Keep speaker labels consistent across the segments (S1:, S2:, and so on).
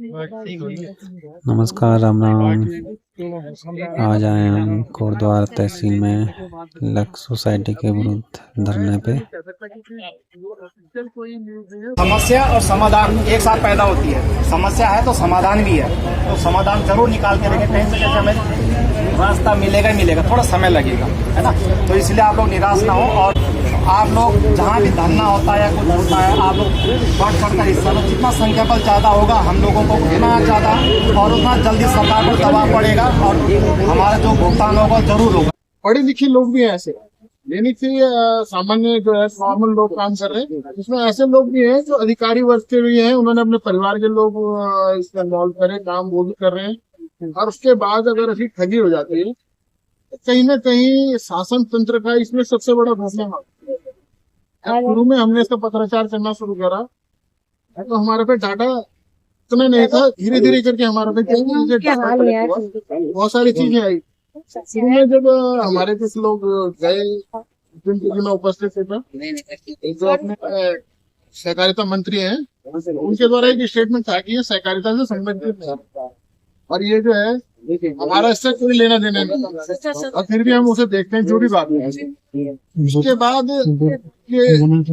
S1: नमस्कार, राम राम। आज आए हम कोटद्वार तहसील में लक्ष्य सोसाइटी के विरुद्ध धरने पे।
S2: समस्या और समाधान एक साथ पैदा होती है। समस्या है तो समाधान भी है, तो समाधान जरूर निकाल के देखें। कहीं से कैसे हमें रास्ता मिलेगा ही मिलेगा, थोड़ा समय लगेगा, है ना। तो इसलिए आप लोग निराश ना हो और आप लोग जहाँ भी धरना होता है या कुछ होता है, आप लोग बढ़ चढ़ कर हिस्सा लो। जितना संख्या बल ज्यादा होगा हम लोगों को उतना ज्यादा और उतना जल्दी सरकार पर दबाव पड़ेगा और हमारा जो भुगतान होगा जरूर होगा।
S3: पढ़े लिखे लोग भी हैं ऐसे, यानी कि सामान्य जो है नॉर्मल लोग काम कर रहे हैं। इसमें ऐसे लोग भी हैं जो अधिकारी वर्ग के भी हैं, उन्होंने अपने परिवार के लोग इसमें इन्वॉल्व करे, काम वो भी कर रहे हैं। और उसके बाद अगर ऐसी ठगी हो जाती है तो कहीं ना कहीं शासन तंत्र का इसमें सबसे बड़ा भूमिका है। शुरू में हमने इसका पत्राचार करना शुरू करा तो हमारे पे डाटा इतना नहीं था, धीरे धीरे करके हमारे पे बहुत सारी चीजें आई। शुरू में जब हमारे कुछ लोग गए, जिनके मैं उपस्थित था, जो अपने सहकारिता मंत्री हैं, उनके द्वारा एक स्टेटमेंट था कि ये सहकारिता से संबंधित है और ये जो है हमारा इससे कोई लेना देना नहीं, और फिर भी हम उसे देखते हैं जो भी बात है। उसके बाद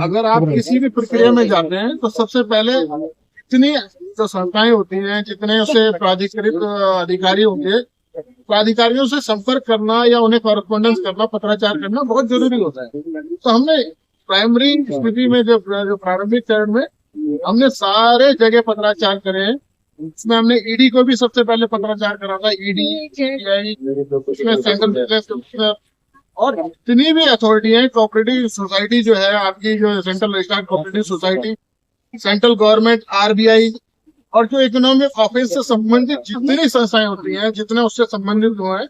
S3: अगर आप किसी भी प्रक्रिया में जाते हैं तो सबसे पहले जितनी जो संस्थाएं होती हैं, जितने उसे प्राधिकृत अधिकारी होंगे, प्राधिकारियों से संपर्क करना या उन्हें कॉरेस्पॉन्डेंस करना, पत्राचार करना बहुत जरूरी होता है। तो हमने प्राइमरी स्थिति में जो प्रारंभिक चरण में हमने सारे जगह पत्राचार करे हैं। इसमें हमने ईडी को भी सबसे पहले पत्राचार करा था, ईडी, उसमें सेंट्रल और जितनी भी अथॉरिटी है, कोऑपरेटिव सोसाइटी जो है आपकी, जो central registered cooperative society, central government, RBI और जो इकोनॉमिक ऑफिस से संबंधित जितनी संस्थाएं होती हैं, जितने उससे संबंधित हुए हैं,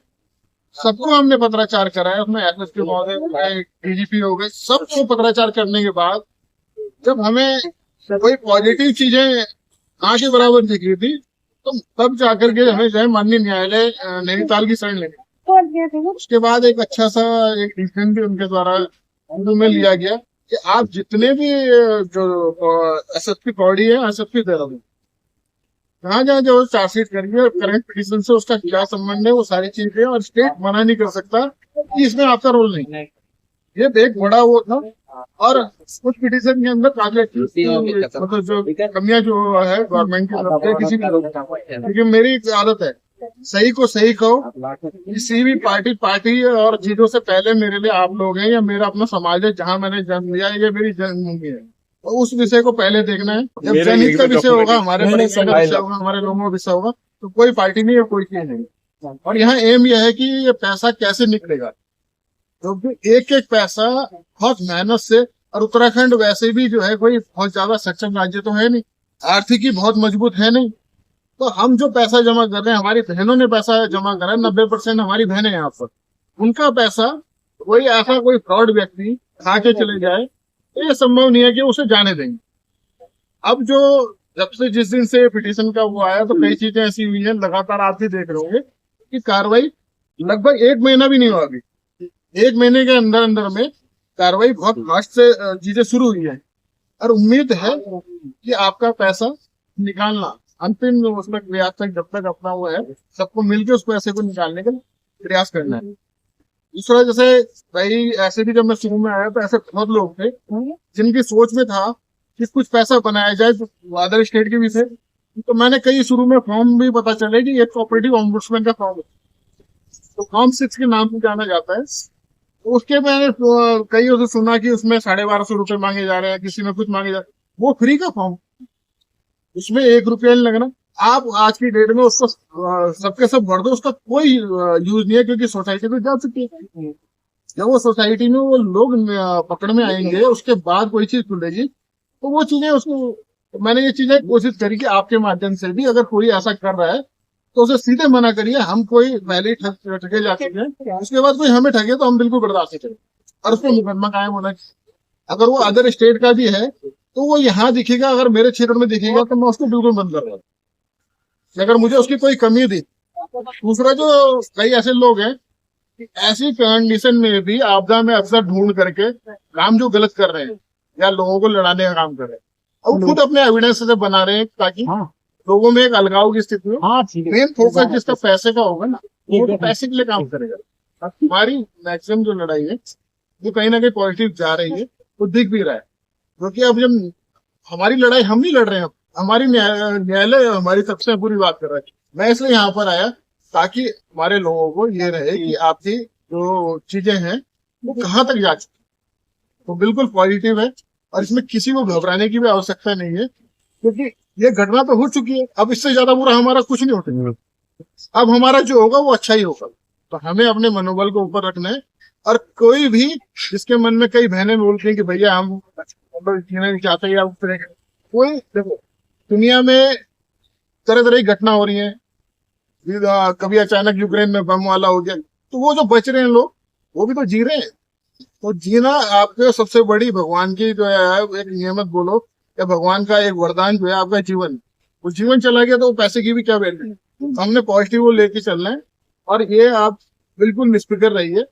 S3: सबको हमने पत्राचार करा है। उसमें एसएसपी महोदय, डीजीपी हो गए, सबको पत्राचार करने के बाद जब हमें कोई पॉजिटिव चीजें ना के बराबर दिख रही थी तो तब जाकर के हमें जो है माननीय न्यायालय नैनीताल की शरण लेंगे। उसके बाद एक अच्छा सा एक डिसीजन भी उनके द्वारा में लिया गया कि आप जितने भी जो एसएसपी बॉडी है, एसएसपी दे रहे जहाँ जहाँ जो चार्जशीट करेंगे और करंट पिटीशन से उसका क्या संबंध है, वो सारी चीजें, और स्टेट मना नहीं कर सकता कि इसमें आपका रोल नहीं। ये एक बड़ा वो था। और कुछ पिटीशन के अंदर काफी मतलब जो कमियां जो है गवर्नमेंट की तरफ से किसी भी, क्योंकि मेरी एक आदत है, सही को सही कहो। किसी भी पार्टी और चीजों से पहले मेरे लिए आप लोग हैं या मेरा अपना समाज है, जहाँ मैंने जन्म लिया, ये मेरी जन्मभूमि है, तो उस विषय को पहले देखना है। जब जनहित का विषय होगा, हमारे विषय होगा, हमारे लोगों का विषय होगा, तो कोई पार्टी नहीं है, कोई चीज नहीं। और यहाँ एम यह है कि ये पैसा कैसे निकलेगा, क्योंकि एक एक पैसा बहुत मेहनत से, और उत्तराखंड वैसे भी जो है कोई बहुत ज्यादा सक्षम राज्य तो है नहीं, आर्थिक ही बहुत मजबूत है नहीं। तो हम जो पैसा जमा कर रहे हैं, हमारी बहनों ने पैसा जमा करा है, 90% हमारी बहनें यहाँ पर, उनका पैसा कोई ऐसा कोई फ्रॉड व्यक्ति खा के चले जाए तो ये संभव नहीं है कि उसे जाने देंगे। अब जो जब से जिस दिन से पिटीशन का वो आया तो कई चीजें ऐसी हुई हैं, लगातार आप भी देख रहे होंगे कि कार्रवाई लगभग 1 महीना भी नहीं हुआ। अभी 1 महीने के अंदर अंदर में कार्रवाई बहुत फास्ट से चीजें शुरू हुई है, और उम्मीद है कि आपका पैसा निकालना अंतिम उसमें प्रयास तक, जब तक अपना वो है, सबको मिलकर उस पैसे को निकालने का प्रयास करना है। दूसरा, जैसे भाई ऐसे भी जब मैं शुरू में आया तो ऐसे बहुत लोग थे जिनकी सोच में था कि कुछ पैसा बनाया जाए अदर स्टेट के विषय। तो मैंने कई शुरू में फॉर्म भी पता चले कि ये कोऑपरेटिव ऑम्बुड्समैन का फॉर्म है, तो फॉर्म 6 के नाम से जाना जाता है। तो उसके मैंने कई उसे सुना कि उसमें 1250 रुपए मांगे जा रहे हैं, किसी में कुछ मांगे जा रहे हैं। वो फ्री का फॉर्म, उसमें 1 रुपया नहीं लगना। आप आज की डेट में उसको सबके सब भर दो, उसका कोई यूज नहीं है, क्योंकि सोसाइटी में जा चुकी है। जब वो सोसाइटी में वो लोग पकड़ में आएंगे, उसके बाद कोई चीज खुलेगी, तो वो चीजें उसको मैंने ये चीजें कोशिश करी कि आपके माध्यम से भी अगर कोई ऐसा कर रहा है तो उसे सीधे मना करिए। हम कोई पहले ही ठगे जा चुके हैं, उसके बाद कोई हमें ठगे तो हम बिल्कुल बर्दाश्त करें, और उस पर मुकदमा कायम होना चाहिए। अगर वो अदर स्टेट का भी है तो वो यहाँ दिखेगा, अगर मेरे क्षेत्र में दिखेगा तो मैं उसको बिल्कुल बंद कर रहा हूँ, अगर मुझे उसकी कोई कमी दी। दूसरा, जो कई ऐसे लोग हैं ऐसी कंडीशन में भी आपदा में अफसर ढूंढ करके काम जो गलत कर रहे हैं या लोगों को लड़ाने का काम कर रहे हैं, और खुद अपने एविडेंस से बना रहे हैं ताकि लोगों में एक अलगाव की स्थिति है।
S2: हाँ ठीक है।
S3: मेन फोकस जिसका पैसे का होगा ना, वो तो पैसे के लिए काम करेगा। अब हमारी मैक्सिमम जो लड़ाई है वो कहीं ना कहीं पॉजिटिव जा रही है, वो दिख भी रहा है। क्योंकि अब जब हमारी लड़ाई हम नहीं लड़ रहे हैं, अब हमारी न्यायालय हमारी सबसे बुरी बात कर रहा है। मैं इसलिए यहाँ पर आया ताकि हमारे लोगों को ये रहे कि आपकी जो चीजें हैं वो कहाँ तक जा चुकी, तो बिल्कुल पॉजिटिव है और इसमें किसी को घबराने की भी आवश्यकता नहीं है, क्योंकि ये घटना तो हो चुकी है। अब इससे ज्यादा बुरा हमारा कुछ नहीं होता। अब हमारा जो होगा वो अच्छा ही होगा। तो हमें अपने मनोबल को ऊपर रखना है। और कोई भी जिसके मन में कई बहनें बोलती हैं कि भैया हम जीना नहीं चाहते या उस तरह के, कोई देखो दुनिया में तरह तरह की घटना हो रही है। कभी अचानक यूक्रेन में बम वाला हो गया, तो वो जो बच रहे हैं लोग वो भी तो जी रहे हैं। तो जीना आपके सबसे बड़ी भगवान की जो है एक नियमत बोलो या भगवान का एक वरदान जो है आपका जीवन, वो जीवन चला गया तो पैसे की भी क्या वैल्यू। हमने पॉजिटिव लेके चलना है और ये आप बिल्कुल निष्फिक्र रहिए।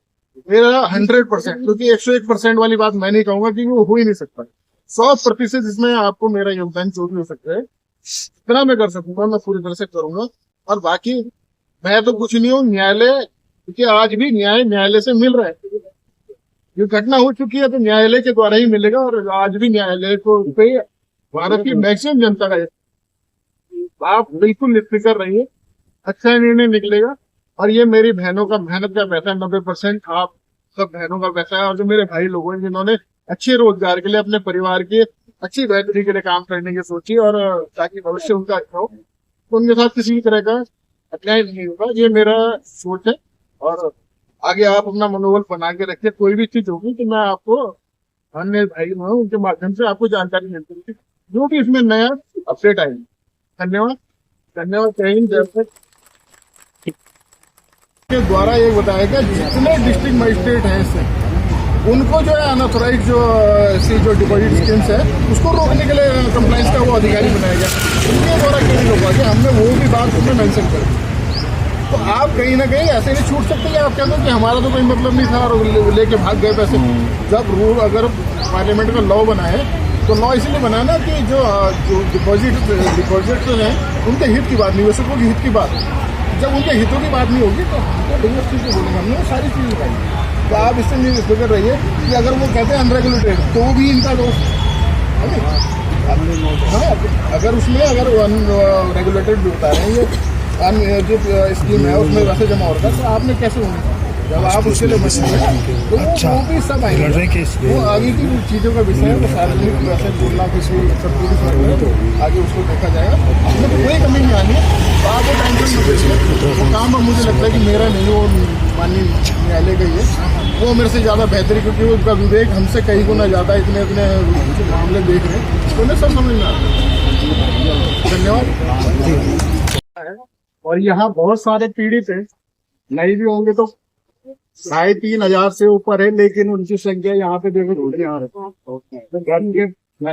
S3: मेरा 100%, क्योंकि 101% वाली बात मैं नहीं कहूंगा क्योंकि वो हो ही नहीं सकता। 100% इसमें आपको मेरा योगदान जो भी हो सकता है, इतना मैं कर सकूंगा, मैं पूरी तरह से करूंगा। और बाकी मैं तो कुछ नहीं हूँ, न्यायालय, क्योंकि आज भी न्यायालय से मिल रहा है। ये घटना हो चुकी है तो न्यायालय के द्वारा ही मिलेगा। और आज भी न्यायालय को पे भारत की मैक्सिमम जनता का, आप बिल्कुल निष्फिक्र रहिए, अच्छा निर्णय निकलेगा। और ये मेरी बहनों का मेहनत का पैसा है, 90% आप सब बहनों का पैसा है। और जो मेरे भाई लोग हैं जिन्होंने अच्छे रोजगार के लिए, अपने परिवार की अच्छी बेहतरी के लिए काम करने की सोची और ताकि भविष्य उनका अच्छा हो, तो उनके साथ किसी भी तरह का अन्याय नहीं होगा। ये मेरा सोच है। और आगे आप अपना मनोबल बना के रखिए। कोई भी चीज होगी तो मैं आपको, अन्य भाई उनके माध्यम से आपको जानकारी मिलती है जो भी इसमें नया अपडेट आएगी। धन्यवाद। धन्यवाद। जय हिंद, जय भारत। के द्वारा ये बताया गया जितने डिस्ट्रिक्ट मजिस्ट्रेट हैं इससे, उनको जो है अनऑथोराइज जो डिपॉजिट स्कीम्स है उसको रोकने के लिए कंप्लाइंस का वो अधिकारी बनाया गया। उनके द्वारा क्यों नहीं रोका गया, हमने वो भी बात उसमें मेंशन करी। तो आप कहीं ना कहीं ऐसे नहीं छूट सकते कि आप कहते हो कि हमारा तो कोई मतलब नहीं था और लेके भाग गए पैसे। जब रूल अगर पार्लियामेंट का लॉ बना है तो लॉ इसलिए बना ना कि जो डिपॉजिट हैं उनके हित की बात, निवेशकों के हित की बात। जब उनके हितों की बात नहीं होगी तो बिजनेस चीज को बोलेंगे, हमने वो सारी चीज़ बताई। तो आप इससे नहीं फिक्र रहिए कि अगर वो कहते हैं अनरेगुलेटेड तो वो भी इनका दोस्त है। हाँ, अगर उसमें अगर रेगुलेटेड भी बता रहे हैं ये जो स्कीम है उसमें वैसे जमा होगा तो आपने कैसे होना, जब आप उसके लिए बचेंगे तो वो भी सब आएंगे। वो आगे की चीज़ों का विषय है, तो सार्वजनिक वैसे बोलना किसी सब आगे उसको देखा जाएगा। उसमें कोई कमी नहीं आनी है। तो आप वो टेंशन मत लीजिए। वो काम अब मुझे लगता है कि मेरा नहीं, वो माननीय न्यायालय का ही है। वो मेरे से ज़्यादा बेहतरी, क्योंकि वो उनका विवेक हमसे कई गुना ज़्यादा इतने मामले देख रहे हैं, तो उन्हें सब समझ में आता है। धन्यवाद। और यहाँ बहुत सारे पीड़ित हैं, नहीं भी होंगे तो 3,500 से ऊपर है, लेकिन उनकी संख्या यहाँ पे देखो घर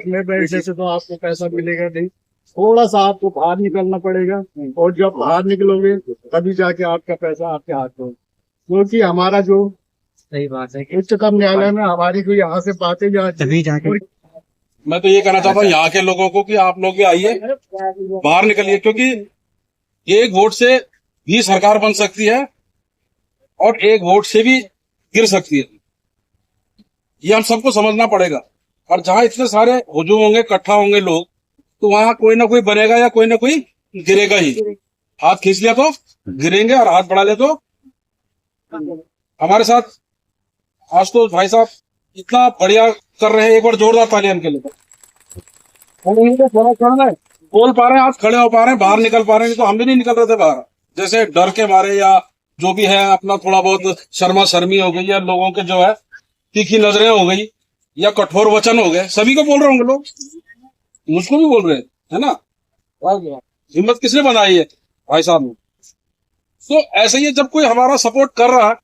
S3: में बैठने से तो आपको पैसा मिलेगा नहीं, थोड़ा सा आपको बाहर निकलना पड़ेगा। और जब बाहर निकलोगे तभी जाके आपका पैसा आपके हाथ में, क्योंकि हमारा जो सही बात है उच्चतम न्यायालय में हमारी कोई यहाँ से बातें तभी जाके।
S4: मैं तो ये कहना चाहता हूँ यहाँ के लोगों को कि आप लोग आइए, बाहर निकलिए, क्योंकि एक वोट से भी सरकार बन सकती है और एक वोट से भी गिर सकती है। ये हम सबको समझना पड़ेगा। और जहां इतने सारे हुजूम होंगे, इकट्ठा होंगे लोग, तो वहां कोई ना कोई बनेगा या कोई ना कोई गिरेगा ही। हाथ खींच लिया तो गिरेंगे और हाथ बढ़ा ले तो। हमारे साथ आज तो भाई साहब इतना बढ़िया कर रहे हैं, एक बार जोरदार तालियां इनके लिए। बोल पा रहे हैं, आज खड़े हो पा रहे हैं, बाहर निकल पा रहे हैं, तो हम भी नहीं निकल रहे थे बाहर, जैसे डर के मारे या जो भी है अपना थोड़ा बहुत शर्मा शर्मी हो गई या लोगों के जो है तीखी नजरें हो गई या कठोर वचन हो गए। सभी को बोल रहे होंगे लोग, मुझको भी बोल रहे है ना। हिम्मत किसने बनाई है भाई साहब ने। तो ऐसे ही जब कोई हमारा सपोर्ट कर रहा है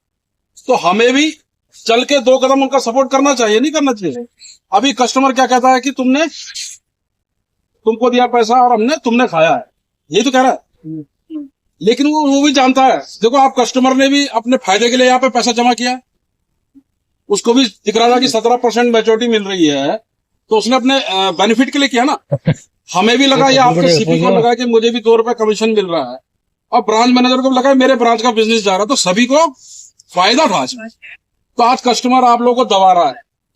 S4: तो हमें भी चल के 2 कदम उनका सपोर्ट करना चाहिए, नहीं करना चाहिए। अभी कस्टमर क्या कहता है कि तुमको दिया पैसा और तुमने खाया है, यही तो कह रहा है। लेकिन वो भी जानता है, देखो आप कस्टमर ने भी अपने फायदे के लिए यहाँ पे पैसा जमा किया, उसको भी दिख रहा था कि 17% मैच्योरिटी मिल रही है, तो उसने अपने बेनिफिट के लिए किया ना। हमें भी लगा या आपके सीपी को लगा कि मुझे भी 2 रुपए कमीशन मिल रहा है, और ब्रांच मैनेजर को लगा मेरे ब्रांच का बिजनेस जा रहा है, तो सभी को फायदा था आज। तो आज कस्टमर आप लोगों को दबा रहा है,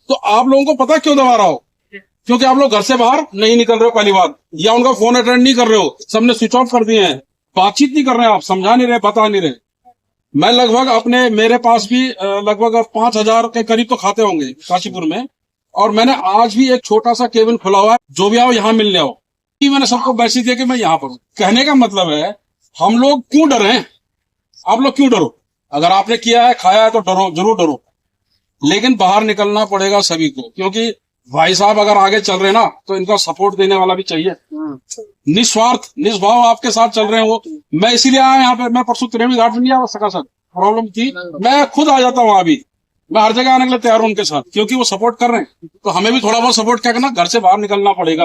S4: तो आप लोगों को पता क्यों दबा रहा हो? क्योंकि आप लोग घर से बाहर नहीं निकल रहे हो पहली बात, या उनका फोन अटेंड नहीं कर रहे हो, सबने स्विच ऑफ कर दिए हैं, बातचीत नहीं कर रहे हैं, आप समझा नहीं रहे, बता नहीं रहे। मैं लगभग मेरे पास भी लगभग 5,000 के करीब तो खाते होंगे काशीपुर में, और मैंने आज भी एक छोटा सा केबिन खुला हुआ है, जो भी आओ यहाँ मिलने आओ। मैंने सबको मैसेज दिया कि मैं यहाँ पर हूँ। कहने का मतलब है हम लोग क्यों डरे हैं? आप लोग क्यों डरो? अगर आपने किया है, खाया है, तो डरो, जरूर डरो, लेकिन बाहर निकलना पड़ेगा सभी को, क्योंकि भाई साहब अगर आगे चल रहे ना तो इनका सपोर्ट देने वाला भी चाहिए। निस्वार्थ निस्भाव आपके साथ चल रहे हैं वो। मैं इसीलिए आया यहाँ पे, मैं परसों त्रिवेणी घाट में नहीं आ सका सर, प्रॉब्लम थी, मैं खुद आ जाता हूँ। अभी मैं हर जगह आने के लिए तैयार हूँ उनके साथ, क्योंकि वो सपोर्ट कर रहे हैं। तो हमें भी थोड़ा बहुत सपोर्ट क्या करना, घर से बाहर निकलना पड़ेगा,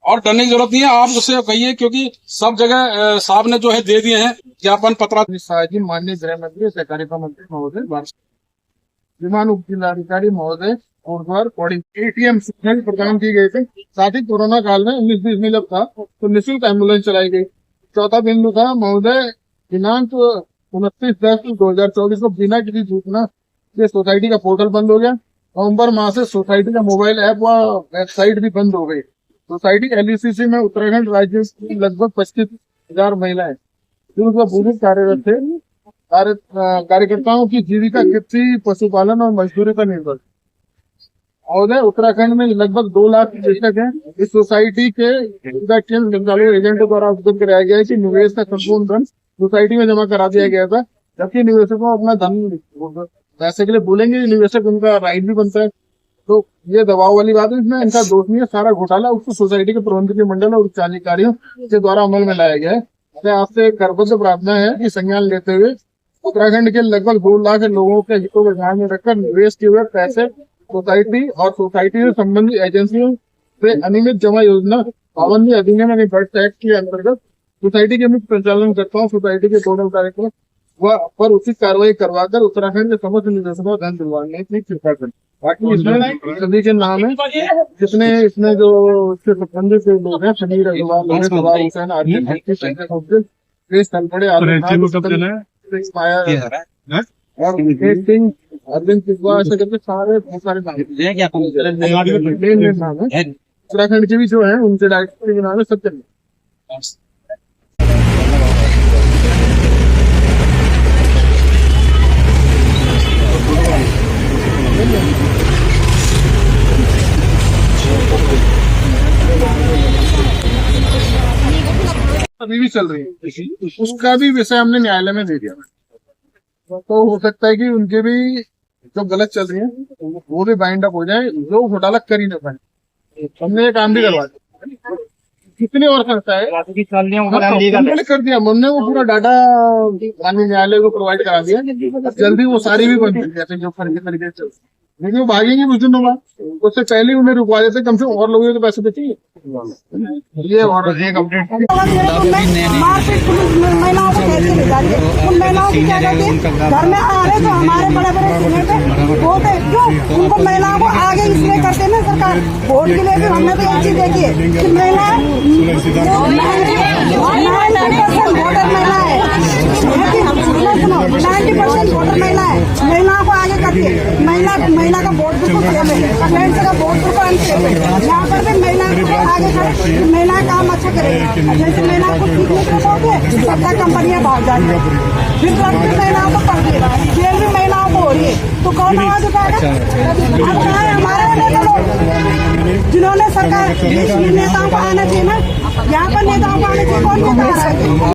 S4: और डरने की जरूरत नहीं है। आप उससे कहिए, क्योंकि सब जगह साहब ने जो है दे दिए हैं ज्ञापन पत्र।
S3: माननीय गृह मंत्री सहकारिता मंत्री महोदय, विमान उप जिलाधिकारी महोदय और ATM सूचना प्रदान की गई थी। साथ ही कोरोना काल में 19-20 में जब था तो निःशुल्क एम्बुलेंस चलाई गई। चौथा बिंदु था महोदय, दिनांक 29/10/2024 को बिना किसी सूचना के सोसाइटी का पोर्टल बंद हो गया। नवंबर माह से सोसाइटी का मोबाइल ऐप व वेबसाइट भी बंद हो गई। सोसाइटी LUCC में उत्तराखंड राज्य की लगभग 25,000 महिलाएं जो भूमिक कार्यरत थे। कार्यकर्ताओं की जीविका कृषि, पशुपालन और मजदूरी पर निर्भर। महोदय, उत्तराखंड में लगभग 2 लाख निवेशक हैं। इस सोसाइटी के एजेंटों द्वारा उपलब्ध कराया गया है कि निवेश का संपूर्ण धन सोसाइटी में जमा करा दिया गया था, जबकि निवेशकों को अपना धन पैसे के लिए बोलेंगे, निवेशक उनका राइट भी बनता है। तो ये दबाव वाली बात है, इसमें इनका दोष नहीं है। सारा घोटाला उक्त सोसाइटी के प्रबंधकीय मंडल और उच्च अधिकारियों के द्वारा अमल में लाया गया है। आपसे करबद्ध प्रार्थना है कि संज्ञान लेते हुए उत्तराखंड के लगभग 2 लाख लोगों के हितों को ध्यान में रखकर निवेश किए हुए पैसे सोसाइटी और सोसाइटी से संबंधित एजेंसियों से अनियमित जमा योजना पाबंदी अधिनियम एक्ट के अंतर्गत सोसाइटी के मुख्य संचालनकर्ताओं, सोसाइटी के टोटल कार्यक्रम पर उचित कार्रवाई करवाकर उत्तराखंड के समस्त निवेशकों को धन दिलवाने की कृपा करें। बाकी इसमें सभी के नाम है, जितने इसमें जो इससे संबंधित लोग हैं, समीर अग्रवाल, सवार हुसैन, और सिंह, अरविंद सिंह, ऐसे करके सारे बहुत सारे नाम है। उत्तराखंड के भी जो है उनके डायरेक्टर के नाम है सत्यम। अभी भी चल रही है, उसका भी विषय हमने न्यायालय में दे दिया। तो हो सकता है कि उनके भी जो गलत चल रही है वो भी बाइंड अप हो जाए, जो घोटाला कर ही ना पाए। हमने ये काम भी करवा दिया। कितनी और संस्था है कर दिया हमने, वो पूरा डाटा माननीय न्यायालय को प्रोवाइड करा दिया। जल्दी वो सारी भी बन जाती जो फर्जी तरीके से, लेकिन वो भागेंगे कुछ दिनों बाद, उससे पहले उन्हें रुकवा देते, कम से कम और लोगों के पैसे बचेंगे। ये और एक अपडेट
S5: मारपीट महिलाओं को कैसे ले जाती है। उन महिलाओं की क्या कहती है, घर में आ रहे तो हमारे बड़े बड़े सीनियर पे बोलते क्यों उनको महिलाओं को आगे इसलिए करते ना सरकार वोट के लिए भी। हमने तो एक चीज देखी है कि महिलाएं 90% वोटर महिला है, 90% वोटर महिला है, महिलाओं को आगे करती है। महिला का वोट बिल्कुल सेम है, अखंड का वोट बिल्कुल अनसेम है। यहाँ पर भी महिला को आगे करे, महिला काम अच्छा करेगी। जैसे महिला को सीखने के लिए सबका कंपनियां भाग जाती है, फिर महिलाओं को पढ़ देगा, जेल भी महिलाओं को हो रही है, तो कौन आवाज उठाएगा? अब कहाँ हमारे नेता लोग जिन्होंने सरकार नेताओं को आना चाहिए ना, यहाँ पर नेताओं को आना चाहिए, कौन नेता आ रहा है?